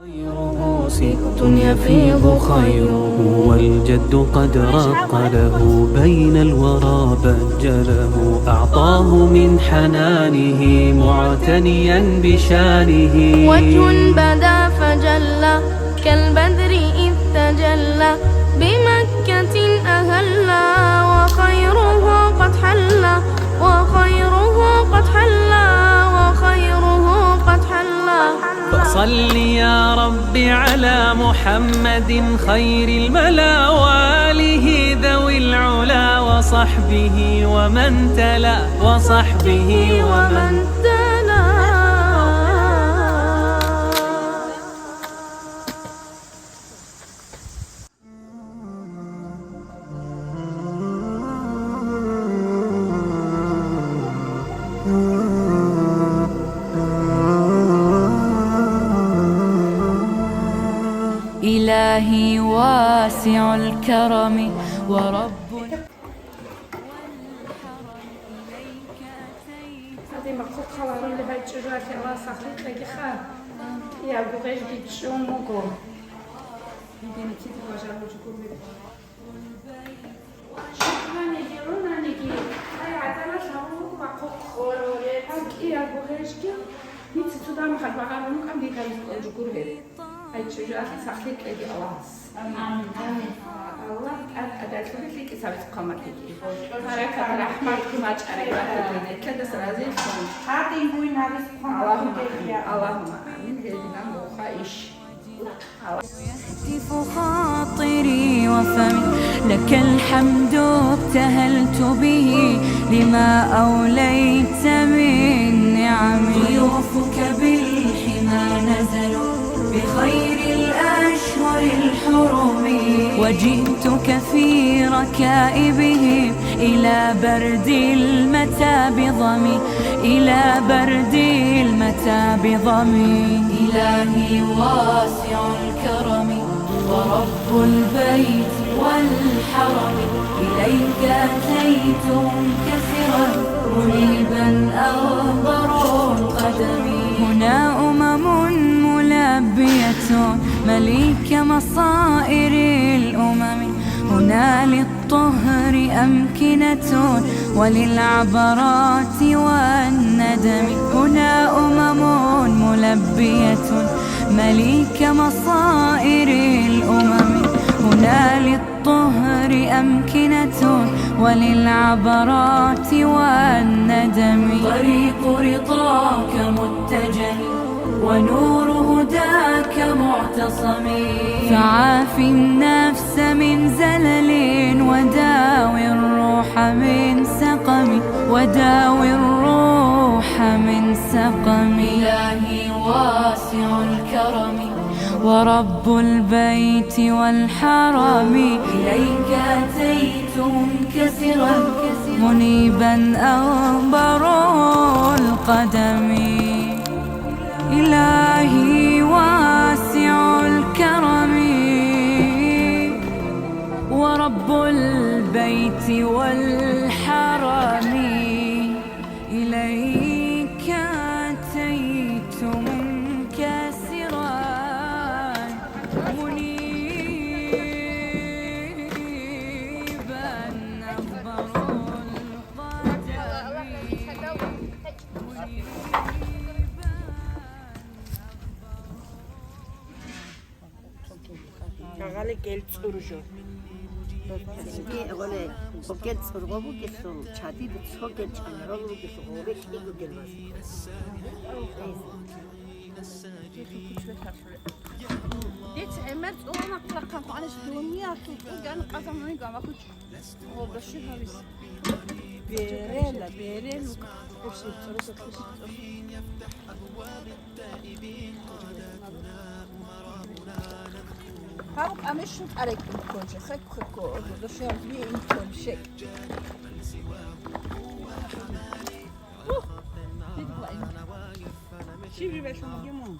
خيره ست يفيض خيره والجد قد رق له بين الورى بجله أعطاه من حنانه معتنيا بشانه وجه بدا فجلى كالبدر إذ تجلى بمكة أهلا وخيره قد حلى وخيره قد حلى وخيره قد حلى فصل يا رب على محمد خير الملا وآله ذوي العلا وصحبه ومن تلا وصحبه ومن تلا. إلهي واسع الكرم ورب هذه مقصود خلاص اللي بيت شجرة الله صحيح لقي خال يا أبو غير بيتشون مقول يمكن كيف وجهه وجهه شكرا يجيرونا نجي هاي عتلا شامو مقصود خوروري هاك يا أبو غير كي نتسودام خد بقى ممكن بيكمل وجهه هاي شجرة صحيح لقي الله آمين آمين الله أدعى لك إسابة قامتك حركة الرحمن كما تشارك كده سرازين هذه وين هذه اللهم آمين هذه مخايش يهتف خاطري وفمي لك الحمد ابتهلت به لما أوليت من نعمي ضيوفك بالحمى نزلوا بخير الأشهر الحرم وجئتك في ركائبهم إلى برد المتى بضمي إلى برد المتى بضمي إلهي واسع الكرم ورب البيت والحرم إليك أتيت منكسرا منيبا أغبر القدم هنا ملبية مليك مصائر الأمم هنا للطهر أمكنة وللعبرات والندم هنا ملبية مليك مصائر الأمم هنا للطهر أمكنة وللعبرات والندم طريق رضاك متجه ونور هداك معتصم فعاف النفس من زلل وداوي الروح من سقم وداوي الروح من سقم إلهي واسع الكرم ورب البيت والحرم إليك منكسرا منيبا أغبر القدم. إلهي واسع الكرم ورب البيت والحرم، إليك أتيت منكسرا منيبا أغبر Kagale geltsurjo. 이게 원래 벗겨 썰고 벗겼어. 자디도 속에 차내로 벗겼어. 500kg gelmez. Dit emert ona kulakkan falan istiyor ki yani kazanmayı gama kuç. O başı havis. Berela berelu. Hepsi çalışıyor. هاو أمشي عليك بكون شيء خكو دشير بيه يمكن شيء Şimdi ben şunu yemem.